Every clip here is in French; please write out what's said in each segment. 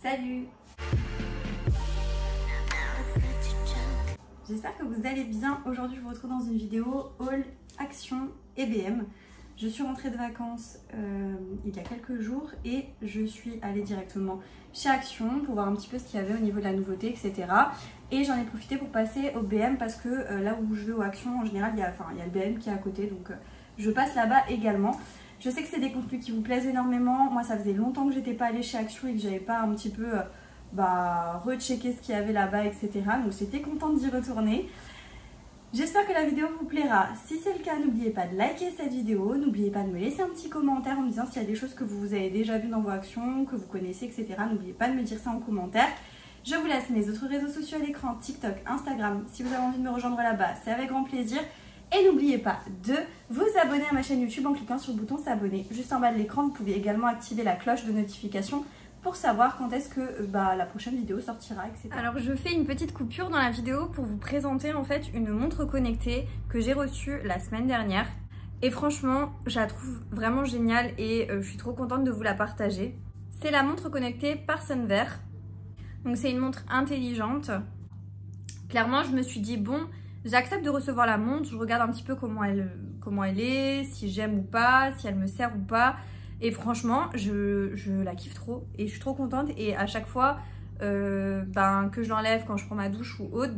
Salut! J'espère que vous allez bien. Aujourd'hui, je vous retrouve dans une vidéo haul Action et BM. Je suis rentrée de vacances il y a quelques jours et je suis allée directement chez Action pour voir un petit peu ce qu'il y avait au niveau de la nouveauté, etc. Et j'en ai profité pour passer au BM parce que là où je vais au Action, en général, il y a le BM qui est à côté. Donc je passe là-bas également. Je sais que c'est des contenus qui vous plaisent énormément. Moi, ça faisait longtemps que j'étais pas allée chez Action et que j'avais pas un petit peu rechecker ce qu'il y avait là-bas, etc. Donc j'étais contente d'y retourner. J'espère que la vidéo vous plaira. Si c'est le cas, n'oubliez pas de liker cette vidéo. N'oubliez pas de me laisser un petit commentaire en me disant s'il y a des choses que vous avez déjà vues dans vos actions, que vous connaissez, etc. N'oubliez pas de me dire ça en commentaire. Je vous laisse mes autres réseaux sociaux à l'écran, TikTok, Instagram. Si vous avez envie de me rejoindre là-bas, c'est avec grand plaisir. Et n'oubliez pas de vous abonner à ma chaîne YouTube en cliquant sur le bouton s'abonner. Juste en bas de l'écran, vous pouvez également activer la cloche de notification pour savoir quand est-ce que la prochaine vidéo sortira, etc. Alors je fais une petite coupure dans la vidéo pour vous présenter en fait une montre connectée que j'ai reçue la semaine dernière. Et franchement, je la trouve vraiment géniale et je suis trop contente de vous la partager. C'est la montre connectée par Sunver. Donc c'est une montre intelligente. Clairement, je me suis dit bon, j'accepte de recevoir la montre, je regarde un petit peu comment elle est, si j'aime ou pas, si elle me sert ou pas. Et franchement, je la kiffe trop et je suis trop contente. Et à chaque fois que je l'enlève quand je prends ma douche ou autre,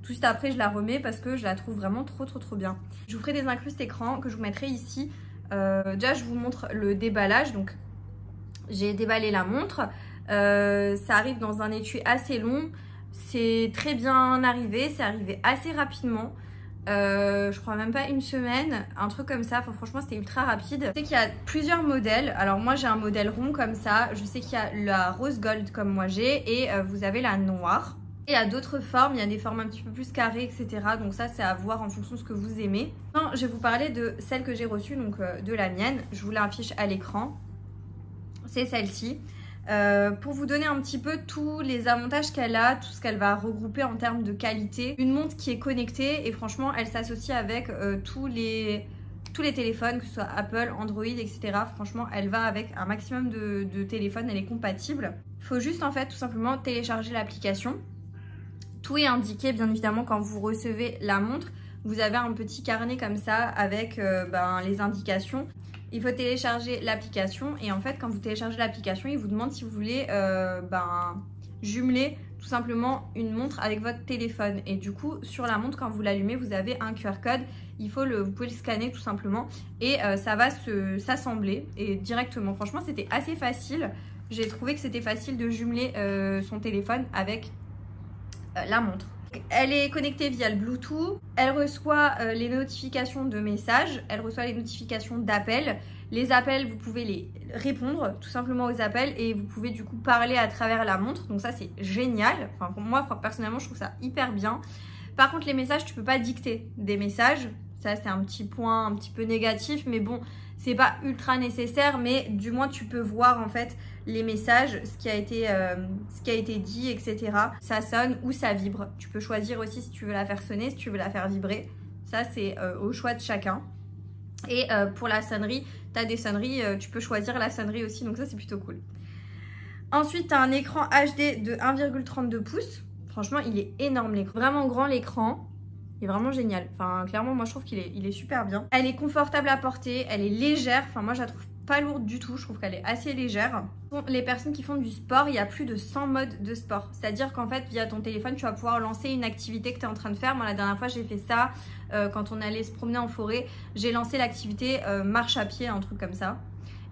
tout de suite après je la remets parce que je la trouve vraiment trop bien. Je vous ferai des incrustes écran que je vous mettrai ici. Déjà, je vous montre le déballage. Donc, j'ai déballé la montre. Ça arrive dans un étui assez long. C'est très bien arrivé, c'est arrivé assez rapidement. Je crois même pas une semaine, un truc comme ça. Enfin, franchement, c'était ultra rapide. Je sais qu'il y a plusieurs modèles. Alors moi, j'ai un modèle rond comme ça. Je sais qu'il y a la rose gold comme moi j'ai et vous avez la noire. Et il y a d'autres formes, il y a des formes un petit peu plus carrées, etc. Donc ça, c'est à voir en fonction de ce que vous aimez. Non, je vais vous parler de celle que j'ai reçue, donc de la mienne. Je vous l'affiche à l'écran. C'est celle-ci. Pour vous donner un petit peu tous les avantages qu'elle a, tout ce qu'elle va regrouper en termes de qualité. Une montre qui est connectée et franchement elle s'associe avec tous les téléphones, que ce soit Apple, Android, etc. Franchement elle va avec un maximum de téléphones, elle est compatible. Il faut juste en fait tout simplement télécharger l'application. Tout est indiqué bien évidemment quand vous recevez la montre. Vous avez un petit carnet comme ça avec les indications. Il faut télécharger l'application et en fait quand vous téléchargez l'application, il vous demande si vous voulez jumeler tout simplement une montre avec votre téléphone. Et du coup sur la montre quand vous l'allumez, vous avez un QR code, vous pouvez le scanner tout simplement et ça va s'assembler et directement. Franchement c'était assez facile, j'ai trouvé que c'était facile de jumeler son téléphone avec la montre. Elle est connectée via le Bluetooth, elle reçoit les notifications de messages, elle reçoit les notifications d'appels. Les appels, vous pouvez les répondre tout simplement aux appels et vous pouvez du coup parler à travers la montre. Donc ça c'est génial, enfin pour moi personnellement je trouve ça hyper bien. Par contre les messages, tu peux pas dicter des messages, ça c'est un petit point un petit peu négatif, mais bon c'est pas ultra nécessaire, mais du moins tu peux voir en fait les messages, ce qui a été dit, etc. Ça sonne ou ça vibre. Tu peux choisir aussi si tu veux la faire sonner, si tu veux la faire vibrer. Ça c'est au choix de chacun. Et pour la sonnerie, tu as des sonneries, tu peux choisir la sonnerie aussi, donc ça c'est plutôt cool. Ensuite, tu as un écran HD de 1,32 pouces. Franchement, il est énorme l'écran. Vraiment grand l'écran. Il est vraiment génial. Enfin, clairement, moi je trouve qu'il est super bien. Elle est confortable à porter, elle est légère. Enfin, moi je la trouve pas lourde du tout, je trouve qu'elle est assez légère. Pour les personnes qui font du sport, il y a plus de 100 modes de sport. C'est-à-dire qu'en fait, via ton téléphone, tu vas pouvoir lancer une activité que tu es en train de faire. Moi, la dernière fois, j'ai fait ça quand on allait se promener en forêt. J'ai lancé l'activité marche à pied, un truc comme ça.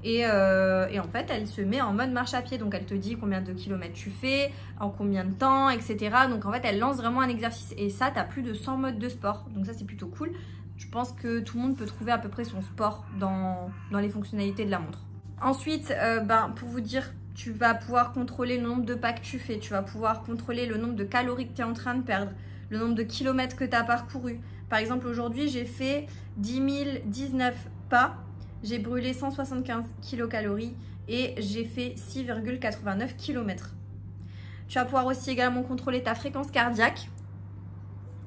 Et en fait, elle se met en mode marche à pied. Donc, elle te dit combien de kilomètres tu fais, en combien de temps, etc. Donc, en fait, elle lance vraiment un exercice. Et ça, tu as plus de 100 modes de sport. Donc, ça, c'est plutôt cool. Je pense que tout le monde peut trouver à peu près son sport dans les fonctionnalités de la montre. Ensuite, pour vous dire, tu vas pouvoir contrôler le nombre de pas que tu fais. Tu vas pouvoir contrôler le nombre de calories que tu es en train de perdre. Le nombre de kilomètres que tu as parcouru. Par exemple, aujourd'hui, j'ai fait 10 019 pas. J'ai brûlé 175 kilocalories et j'ai fait 6,89 km. Tu vas pouvoir aussi également contrôler ta fréquence cardiaque.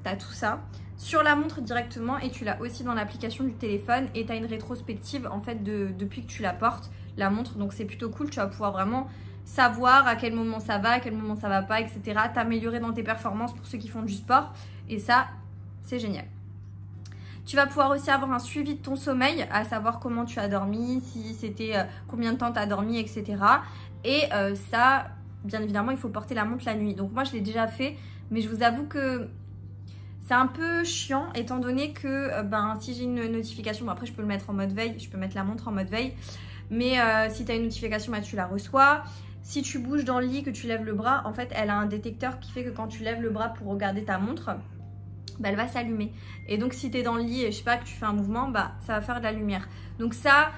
Tu as tout ça sur la montre directement et tu l'as aussi dans l'application du téléphone et tu as une rétrospective en fait depuis que tu la portes, la montre. Donc c'est plutôt cool, tu vas pouvoir vraiment savoir à quel moment ça va, à quel moment ça va pas, etc. T'améliorer dans tes performances pour ceux qui font du sport. Et ça, c'est génial. Tu vas pouvoir aussi avoir un suivi de ton sommeil, à savoir comment tu as dormi, si c'était combien de temps tu as dormi, etc. Et ça, bien évidemment, il faut porter la montre la nuit. Donc moi, je l'ai déjà fait, mais je vous avoue que c'est un peu chiant, étant donné que si j'ai une notification, bon, après je peux le mettre en mode veille, je peux mettre la montre en mode veille, mais si tu as une notification, tu la reçois. Si tu bouges dans le lit, que tu lèves le bras, en fait, elle a un détecteur qui fait que quand tu lèves le bras pour regarder ta montre, elle va s'allumer. Et donc si tu es dans le lit et je sais pas que tu fais un mouvement, ça va faire de la lumière. Donc ça,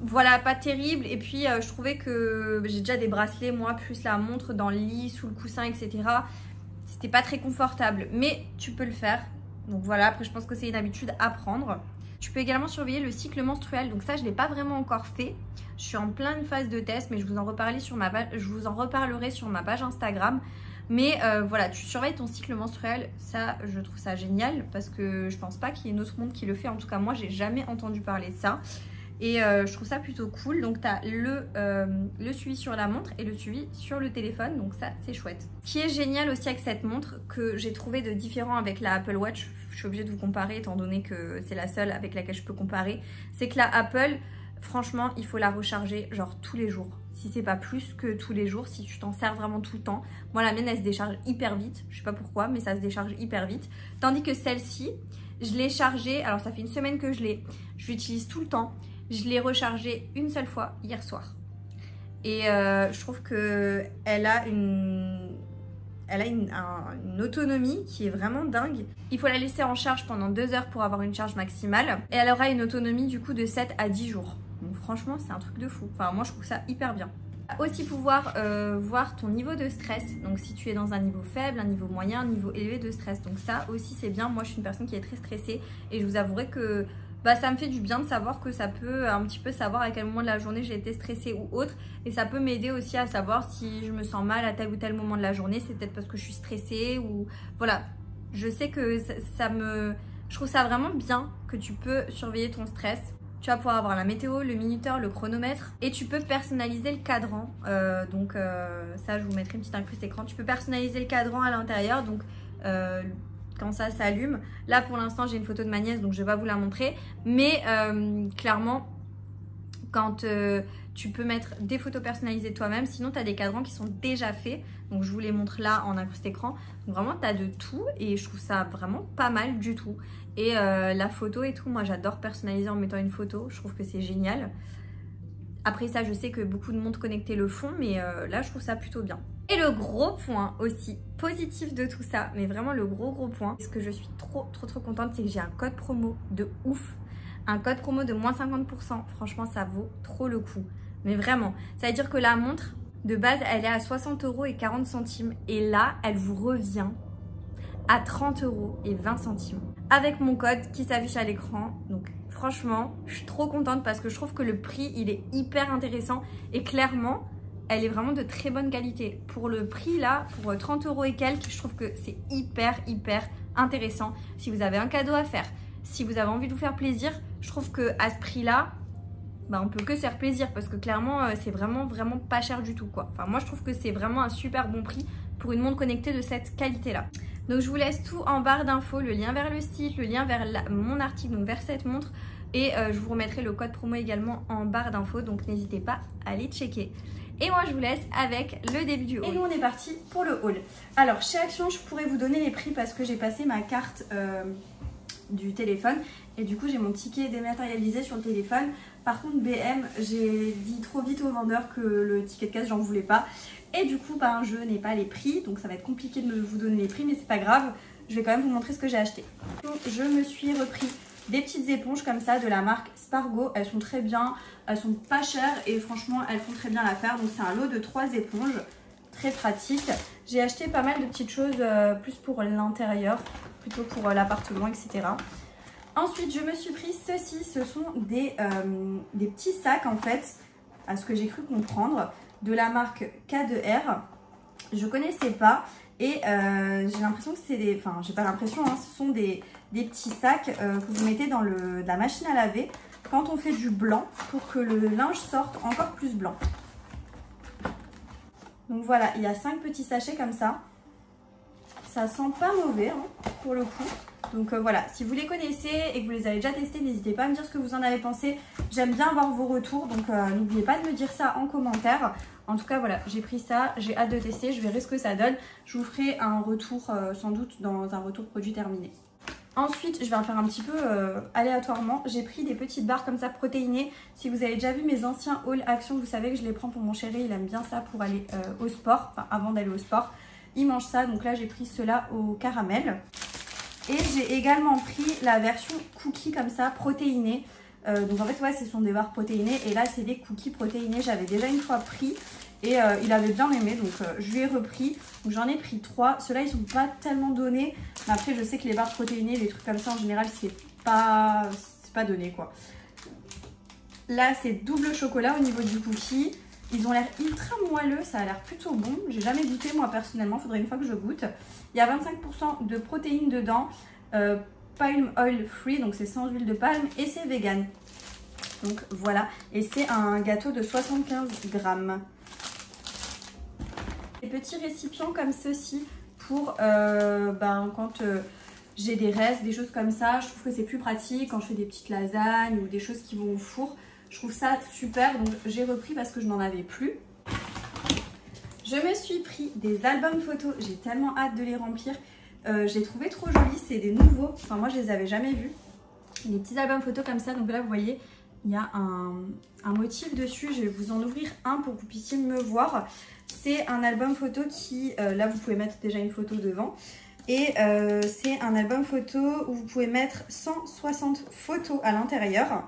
voilà, pas terrible. Et puis je trouvais que j'ai déjà des bracelets, moi, plus la montre dans le lit, sous le coussin, etc. C'était pas très confortable, mais tu peux le faire. Donc voilà, après je pense que c'est une habitude à prendre. Tu peux également surveiller le cycle menstruel. Donc ça, je l'ai pas vraiment encore fait. Je suis en pleine phase de test, mais je vous en reparlerai sur ma page Instagram. Mais voilà, tu surveilles ton cycle menstruel, ça je trouve ça génial parce que je pense pas qu'il y ait un autre monde qui le fait. En tout cas moi j'ai jamais entendu parler de ça et je trouve ça plutôt cool. Donc tu as le suivi sur la montre et le suivi sur le téléphone, donc ça c'est chouette. Ce qui est génial aussi avec cette montre que j'ai trouvé de différent avec la Apple Watch, je suis obligée de vous comparer étant donné que c'est la seule avec laquelle je peux comparer, c'est que la Apple, franchement il faut la recharger genre tous les jours. Si c'est pas plus que tous les jours, si tu t'en sers vraiment tout le temps. Moi la mienne elle se décharge hyper vite, je sais pas pourquoi mais ça se décharge hyper vite. Tandis que celle-ci, je l'ai chargée, alors ça fait une semaine que je l'utilise tout le temps. Je l'ai rechargée une seule fois hier soir. Et je trouve qu'elle a une autonomie qui est vraiment dingue. Il faut la laisser en charge pendant 2 heures pour avoir une charge maximale. Et elle aura une autonomie du coup de 7 à 10 jours. Donc franchement c'est un truc de fou. Enfin moi je trouve ça hyper bien. Aussi pouvoir voir ton niveau de stress. Donc si tu es dans un niveau faible, un niveau moyen, un niveau élevé de stress. Donc ça aussi c'est bien. Moi je suis une personne qui est très stressée. Et je vous avouerai que ça me fait du bien de savoir que ça peut un petit peu savoir à quel moment de la journée j'ai été stressée ou autre. Et ça peut m'aider aussi à savoir si je me sens mal à tel ou tel moment de la journée. C'est peut-être parce que je suis stressée ou voilà. Je sais que je trouve ça vraiment bien que tu peux surveiller ton stress. Tu vas pouvoir avoir la météo, le minuteur, le chronomètre et tu peux personnaliser le cadran. Ça, je vous mettrai une petite incruste écran. Tu peux personnaliser le cadran à l'intérieur. Donc, quand ça s'allume, là pour l'instant, j'ai une photo de ma nièce donc je vais pas vous la montrer. Mais clairement, quand tu peux mettre des photos personnalisées toi-même. Sinon, tu as des cadrans qui sont déjà faits. Donc, je vous les montre là en incruste écran. Donc, vraiment, tu as de tout et je trouve ça vraiment pas mal du tout. Et la photo et tout, moi j'adore personnaliser en mettant une photo, je trouve que c'est génial. Après ça, je sais que beaucoup de monde connecté le font, mais là je trouve ça plutôt bien. Et le gros point aussi positif de tout ça, mais vraiment le gros point, ce que je suis trop contente, c'est que j'ai un code promo de ouf. Un code promo de moins 50%, franchement ça vaut trop le coup. Mais vraiment, ça veut dire que la montre, de base, elle est à 60,40 € et là, elle vous revient à 30,20 € avec mon code qui s'affiche à l'écran. Donc franchement, je suis trop contente parce que je trouve que le prix, il est hyper intéressant et clairement, elle est vraiment de très bonne qualité. Pour le prix là, pour 30 € et quelques, je trouve que c'est hyper intéressant. Si vous avez un cadeau à faire, si vous avez envie de vous faire plaisir, je trouve que à ce prix là, on peut que se faire plaisir parce que clairement, c'est vraiment pas cher du tout quoi. Enfin moi, je trouve que c'est vraiment un super bon prix pour une montre connectée de cette qualité là. Donc je vous laisse tout en barre d'infos, le lien vers le site, le lien vers mon article, donc vers cette montre. Et je vous remettrai le code promo également en barre d'infos, donc n'hésitez pas à aller checker. Et moi je vous laisse avec le début du haul. Et nous on est parti pour le haul. Alors chez Action, je pourrais vous donner les prix parce que j'ai passé ma carte du téléphone. Et du coup j'ai mon ticket dématérialisé sur le téléphone. Par contre BM, j'ai dit trop vite au vendeur que le ticket de caisse j'en voulais pas. Et du coup, je n'ai pas les prix, donc ça va être compliqué de vous donner les prix, mais c'est pas grave. Je vais quand même vous montrer ce que j'ai acheté. Je me suis repris des petites éponges comme ça de la marque Spargo. Elles sont très bien, elles sont pas chères et franchement, elles font très bien l'affaire. Donc c'est un lot de 3 éponges, très pratique. J'ai acheté pas mal de petites choses plus pour l'intérieur, plutôt pour l'appartement, etc. Ensuite, je me suis pris ceci. Ce sont des petits sacs en fait, à ce que j'ai cru comprendre, de la marque K2R. Je connaissais pas et j'ai l'impression que c'est des... Enfin, j'ai pas l'impression, hein, ce sont des petits sacs que vous mettez dans la machine à laver quand on fait du blanc pour que le linge sorte encore plus blanc. Donc voilà, il y a 5 petits sachets comme ça. Ça sent pas mauvais hein, pour le coup. Donc voilà, si vous les connaissez et que vous les avez déjà testés, n'hésitez pas à me dire ce que vous en avez pensé. J'aime bien avoir vos retours, donc n'oubliez pas de me dire ça en commentaire. En tout cas voilà, j'ai pris ça, j'ai hâte de tester, je verrai ce que ça donne. Je vous ferai un retour sans doute dans un retour produit terminé. Ensuite, je vais en faire un petit peu aléatoirement. J'ai pris des petites barres comme ça protéinées. Si vous avez déjà vu mes anciens haul action, vous savez que je les prends pour mon chéri. Il aime bien ça pour aller au sport, enfin avant d'aller au sport. Il mange ça, donc là j'ai pris cela au caramel. Et j'ai également pris la version cookie comme ça, protéinée. Donc en fait, ouais, ce sont des barres protéinées. Et là, c'est des cookies protéinés. J'avais déjà une fois pris. Et il avait bien aimé, donc je lui ai repris. Donc j'en ai pris 3. Ceux-là, ils sont pas tellement donnés. Mais après, je sais que les barres protéinées, les trucs comme ça, en général, c'est pas donné, quoi. Là, c'est double chocolat au niveau du cookie. Ils ont l'air ultra moelleux, ça a l'air plutôt bon. J'ai jamais goûté, moi, personnellement. Faudrait une fois que je goûte. Il y a 25% de protéines dedans. Palm oil free, donc c'est sans huile de palme. Et c'est vegan. Donc voilà. Et c'est un gâteau de 75 grammes. Des petits récipients comme ceci pour quand j'ai des restes, des choses comme ça. Je trouve que c'est plus pratique quand je fais des petites lasagnes ou des choses qui vont au four. Je trouve ça super, donc j'ai repris parce que je n'en avais plus. Je me suis pris des albums photos, j'ai tellement hâte de les remplir. J'ai trouvé trop jolis, c'est des nouveaux, enfin moi je les avais jamais vus. Des petits albums photos comme ça, donc là vous voyez, il y a un motif dessus. Je vais vous en ouvrir un pour que vous puissiez me voir. C'est un album photo qui, là vous pouvez mettre déjà une photo devant. Et c'est un album photo où vous pouvez mettre 160 photos à l'intérieur.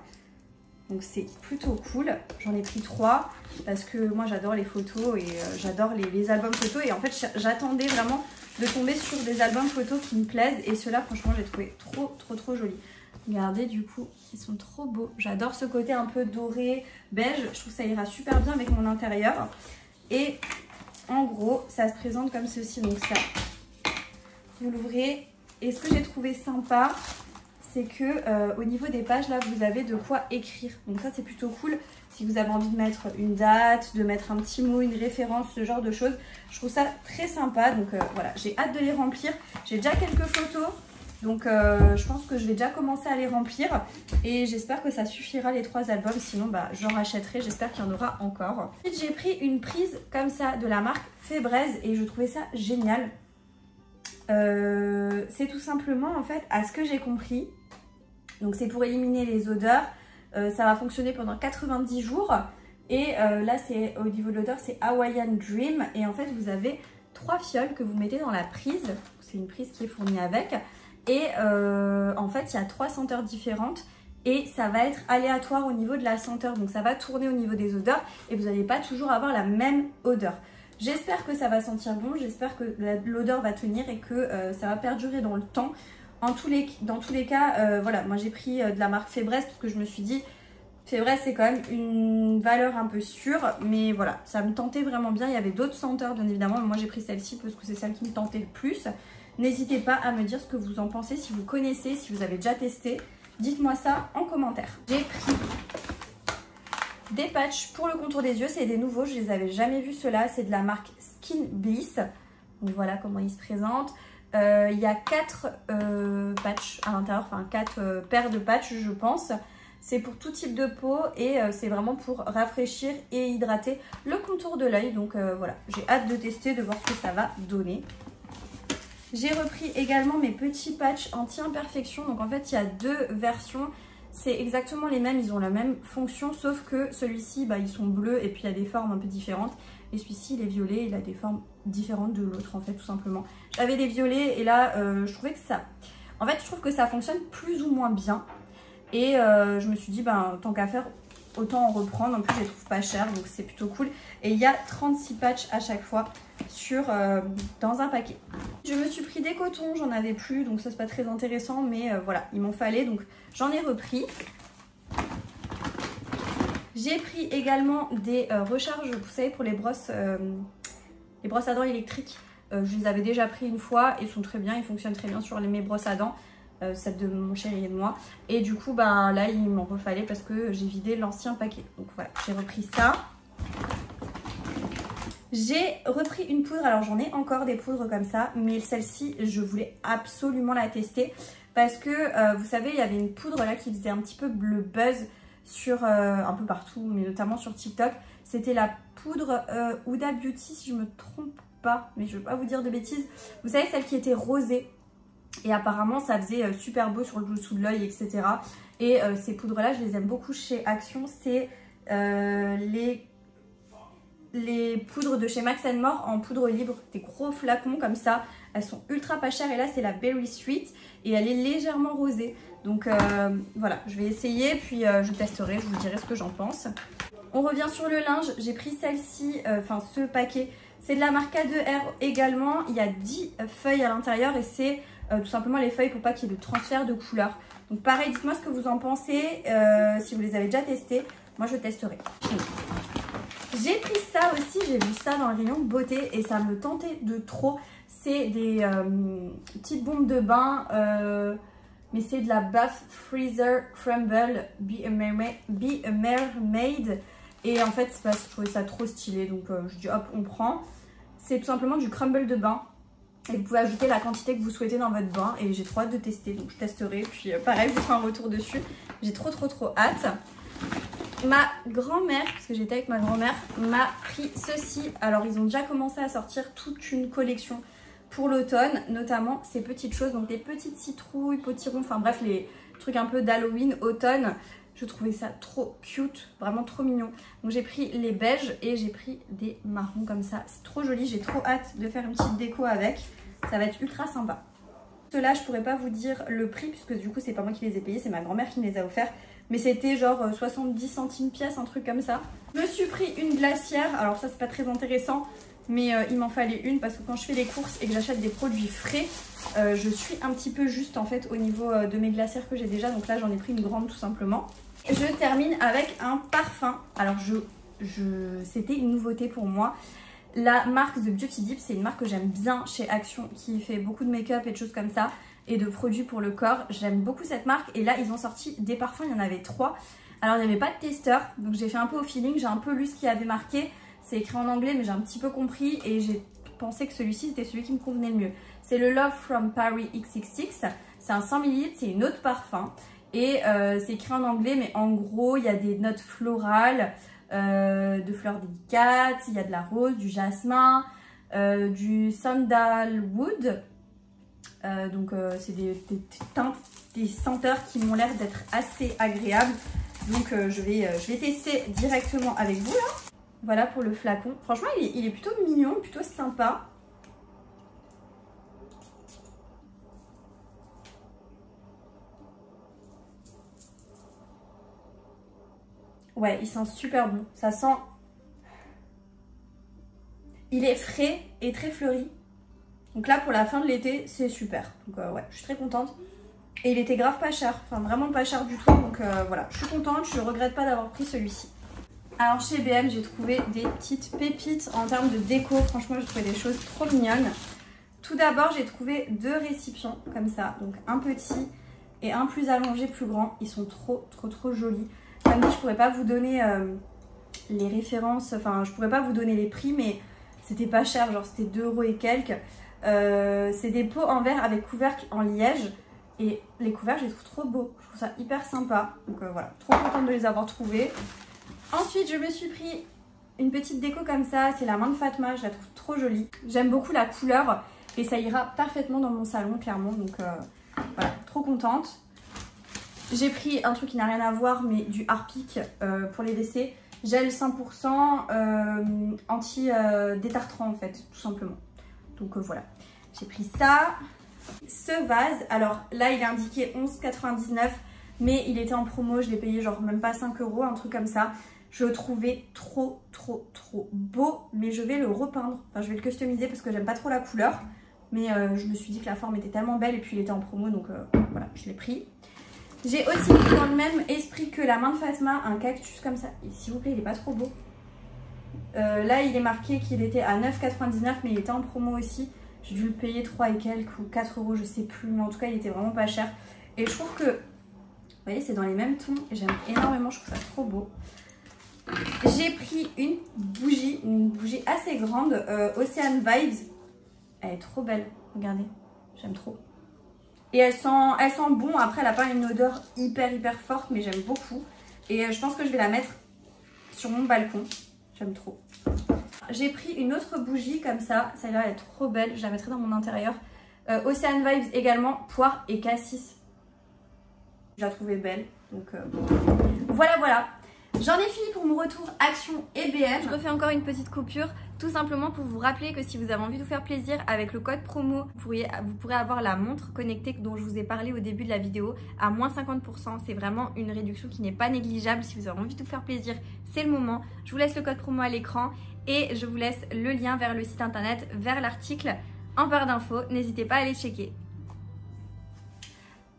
Donc c'est plutôt cool. J'en ai pris 3 parce que moi j'adore les photos et j'adore les albums photos. Et en fait j'attendais vraiment de tomber sur des albums photos qui me plaisent. Et ceux-là franchement j'ai trouvé trop jolis. Regardez, du coup ils sont trop beaux. J'adore ce côté un peu doré, beige. Je trouve que ça ira super bien avec mon intérieur. Et en gros ça se présente comme ceci. Donc ça, vous l'ouvrez. Et ce que j'ai trouvé sympa, c'est que au niveau des pages là vous avez de quoi écrire. Donc ça c'est plutôt cool si vous avez envie de mettre une date, de mettre un petit mot, une référence, ce genre de choses. Je trouve ça très sympa. Donc voilà, j'ai hâte de les remplir. J'ai déjà quelques photos, donc je pense que je vais déjà commencer à les remplir. Et j'espère que ça suffira les 3 albums, sinon j'en rachèterai, j'espère qu'il y en aura encore. Ensuite j'ai pris une prise comme ça de la marque Febreze et je trouvais ça génial. C'est tout simplement en fait, à ce que j'ai compris, donc c'est pour éliminer les odeurs. Ça va fonctionner pendant 90 jours. Et là c'est au niveau de l'odeur, c'est Hawaiian Dream. Et en fait vous avez 3 fioles que vous mettez dans la prise. C'est une prise qui est fournie avec. Et en fait il y a 3 senteurs différentes. Et ça va être aléatoire au niveau de la senteur. Donc ça va tourner au niveau des odeurs. Et vous n'allez pas toujours avoir la même odeur. J'espère que ça va sentir bon, j'espère que l'odeur va tenir et que ça va perdurer dans le temps. Dans tous les cas, voilà, moi j'ai pris de la marque Febreze parce que je me suis dit, Febreze c'est quand même une valeur un peu sûre. Mais voilà, ça me tentait vraiment bien. Il y avait d'autres senteurs bien évidemment, mais moi j'ai pris celle-ci parce que c'est celle qui me tentait le plus. N'hésitez pas à me dire ce que vous en pensez, si vous connaissez, si vous avez déjà testé. Dites-moi ça en commentaire. J'ai pris des patchs pour le contour des yeux, c'est des nouveaux, je les avais jamais vus ceux-là, c'est de la marque Skin Bliss. Donc voilà comment ils se présentent. Il y a 4 patchs à l'intérieur, enfin 4 paires de patchs je pense. C'est pour tout type de peau et c'est vraiment pour rafraîchir et hydrater le contour de l'œil. Donc voilà, j'ai hâte de tester, de voir ce que ça va donner. J'ai repris également mes petits patchs anti-imperfection. Donc en fait il y a 2 versions. C'est exactement les mêmes, ils ont la même fonction, sauf que celui-ci, ils sont bleus et puis il y a des formes un peu différentes. Et celui-ci, il est violet, il a des formes différentes de l'autre en fait, tout simplement. J'avais des violets et là, je trouvais que ça... En fait, je trouve que ça fonctionne plus ou moins bien. Et je me suis dit, tant qu'à faire, autant en reprendre. En plus, je les trouve pas chers, donc c'est plutôt cool. Et il y a 36 patchs à chaque fois dans un paquet. Je me suis pris des cotons, j'en avais plus, donc ça c'est pas très intéressant, mais voilà, il m'en fallait, donc j'en ai repris. J'ai pris également des recharges, vous savez, pour les brosses à dents électriques. Je les avais déjà pris une fois, ils sont très bien, ils fonctionnent très bien sur mes brosses à dents. Celle de mon chéri et de moi. Et du coup, là, il m'en refallait parce que j'ai vidé l'ancien paquet. Donc voilà, j'ai repris ça. J'ai repris une poudre, alors j'en ai encore des poudres comme ça, mais celle-ci je voulais absolument la tester parce que vous savez il y avait une poudre là qui faisait un petit peu le buzz sur un peu partout, mais notamment sur TikTok. C'était la poudre Huda Beauty si je me trompe pas, mais je ne veux pas vous dire de bêtises. Vous savez celle qui était rosée et apparemment ça faisait super beau sur le dessous de l'œil, etc. Et ces poudres là je les aime beaucoup chez Action, c'est les poudres de chez Max & More en poudre libre, des gros flacons comme ça, elles sont ultra pas chères et là c'est la Berry Sweet et elle est légèrement rosée, donc voilà, je vais essayer puis je testerai, je vous dirai ce que j'en pense. On revient sur le linge, j'ai pris celle-ci, enfin ce paquet, c'est de la marque A2R également, il y a 10 feuilles à l'intérieur et c'est tout simplement les feuilles pour pas qu'il y ait de transfert de couleur. Donc pareil, dites-moi ce que vous en pensez, si vous les avez déjà testés, moi je testerai. J'ai pris ça aussi, j'ai vu ça dans le rayon beauté et ça me tentait de trop. C'est des petites bombes de bain, mais c'est de la Bath Freezer Crumble Be a Mermaid. Et en fait, c'est parce que je trouvais ça trop stylé, donc je dis hop, on prend. C'est tout simplement du crumble de bain. Et vous pouvez ajouter la quantité que vous souhaitez dans votre bain. Et j'ai trop hâte de tester, donc je testerai. Puis pareil, je vous ferai un retour dessus. J'ai trop hâte. Ma grand-mère, parce que j'étais avec ma grand-mère, m'a pris ceci. Alors ils ont déjà commencé à sortir toute une collection pour l'automne, notamment ces petites choses, donc des petites citrouilles, potirons, enfin bref les trucs un peu d'Halloween, automne. Je trouvais ça trop cute, vraiment trop mignon. Donc j'ai pris les beiges et j'ai pris des marrons comme ça. C'est trop joli, j'ai trop hâte de faire une petite déco avec. Ça va être ultra sympa. Ceux-là, je pourrais pas vous dire le prix puisque du coup c'est pas moi qui les ai payés, c'est ma grand-mère qui me les a offerts. Mais c'était genre 70 centimes pièce, un truc comme ça. Je me suis pris une glacière, alors ça c'est pas très intéressant, mais il m'en fallait une parce que quand je fais les courses et que j'achète des produits frais, je suis un petit peu juste en fait au niveau de mes glacières que j'ai déjà. Donc là j'en ai pris une grande tout simplement. Je termine avec un parfum. Alors c'était une nouveauté pour moi. La marque The Beauty Dip, c'est une marque que j'aime bien chez Action qui fait beaucoup de make-up et de choses comme ça et de produits pour le corps. J'aime beaucoup cette marque et là ils ont sorti des parfums, il y en avait 3. Alors il n'y avait pas de testeur, donc j'ai fait un peu au feeling, j'ai un peu lu ce qu'il y avait marqué. C'est écrit en anglais mais j'ai un petit peu compris et j'ai pensé que celui-ci c'était celui qui me convenait le mieux. C'est le Love from Paris XXX, c'est un 100 ml, c'est une eau de parfum. Et c'est écrit en anglais, mais en gros, il y a des notes florales, de fleurs délicates, il y a de la rose, du jasmin, du sandalwood. Donc c'est des teintes, des senteurs qui m'ont l'air d'être assez agréables. Donc je vais tester directement avec vous là. Voilà pour le flacon. Franchement, il est plutôt mignon, plutôt sympa. Ouais, il sent super bon. Ça sent... Il est frais et très fleuri. Donc là, pour la fin de l'été, c'est super. Donc ouais, je suis très contente. Et il était grave pas cher. Enfin, vraiment pas cher du tout. Donc voilà, je suis contente. Je ne regrette pas d'avoir pris celui-ci. Alors chez BM, j'ai trouvé des petites pépites en termes de déco. Franchement, j'ai trouvé des choses trop mignonnes. Tout d'abord, j'ai trouvé 2 récipients comme ça. Donc un petit et un plus allongé, plus grand. Ils sont trop jolis. Comme dit, je pourrais pas vous donner les références, enfin je pourrais pas vous donner les prix, mais c'était pas cher, genre c'était 2 € et quelques. C'est des pots en verre avec couvercle en liège et les couvercles je les trouve trop beaux, je trouve ça hyper sympa. Donc voilà, trop contente de les avoir trouvés. Ensuite je me suis pris une petite déco comme ça, c'est la main de Fatma, je la trouve trop jolie. J'aime beaucoup la couleur et ça ira parfaitement dans mon salon clairement, donc voilà, trop contente. J'ai pris un truc qui n'a rien à voir, mais du Harpic pour les WC. Gel 100% anti-détartrant en fait, tout simplement. Donc voilà, j'ai pris ça. Ce vase, alors là il est indiqué 11,99 €, mais il était en promo, je l'ai payé genre même pas 5 €, un truc comme ça. Je le trouvais trop beau, mais je vais le repeindre. Enfin, je vais le customiser parce que j'aime pas trop la couleur. Mais je me suis dit que la forme était tellement belle et puis il était en promo, donc voilà, je l'ai pris. J'ai aussi pris dans le même esprit que la main de Fatma un cactus comme ça. Et s'il vous plaît, il est pas trop beau. Là, il est marqué qu'il était à 9,99 €, mais il était en promo aussi. J'ai dû le payer 3 et quelques ou 4 €, je sais plus. Mais en tout cas, il était vraiment pas cher. Et je trouve que, vous voyez, c'est dans les mêmes tons. Et j'aime énormément, je trouve ça trop beau. J'ai pris une bougie assez grande, Ocean Vibes. Elle est trop belle, regardez, j'aime trop. Et elle sent bon, après elle n'a pas une odeur hyper forte, mais j'aime beaucoup. Et je pense que je vais la mettre sur mon balcon, j'aime trop. J'ai pris une autre bougie comme ça, celle-là elle est trop belle, je la mettrai dans mon intérieur. Ocean Vibes également, poire et cassis. Je la trouvais belle, donc voilà. J'en ai fini pour mon retour Action et BM. Je refais encore une petite coupure, tout simplement pour vous rappeler que si vous avez envie de vous faire plaisir avec le code promo, vous pourrez avoir la montre connectée dont je vous ai parlé au début de la vidéo à moins 50%. C'est vraiment une réduction qui n'est pas négligeable. Si vous avez envie de vous faire plaisir, c'est le moment. Je vous laisse le code promo à l'écran et je vous laisse le lien vers le site internet, vers l'article en barre d'infos. N'hésitez pas à aller checker.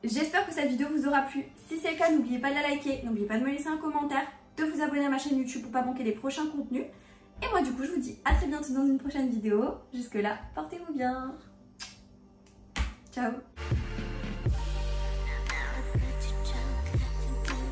J'espère que cette vidéo vous aura plu. Si c'est le cas, n'oubliez pas de la liker, n'oubliez pas de me laisser un commentaire, de vous abonner à ma chaîne YouTube pour ne pas manquer les prochains contenus. Et moi du coup, je vous dis à très bientôt dans une prochaine vidéo. Jusque là, portez-vous bien. Ciao.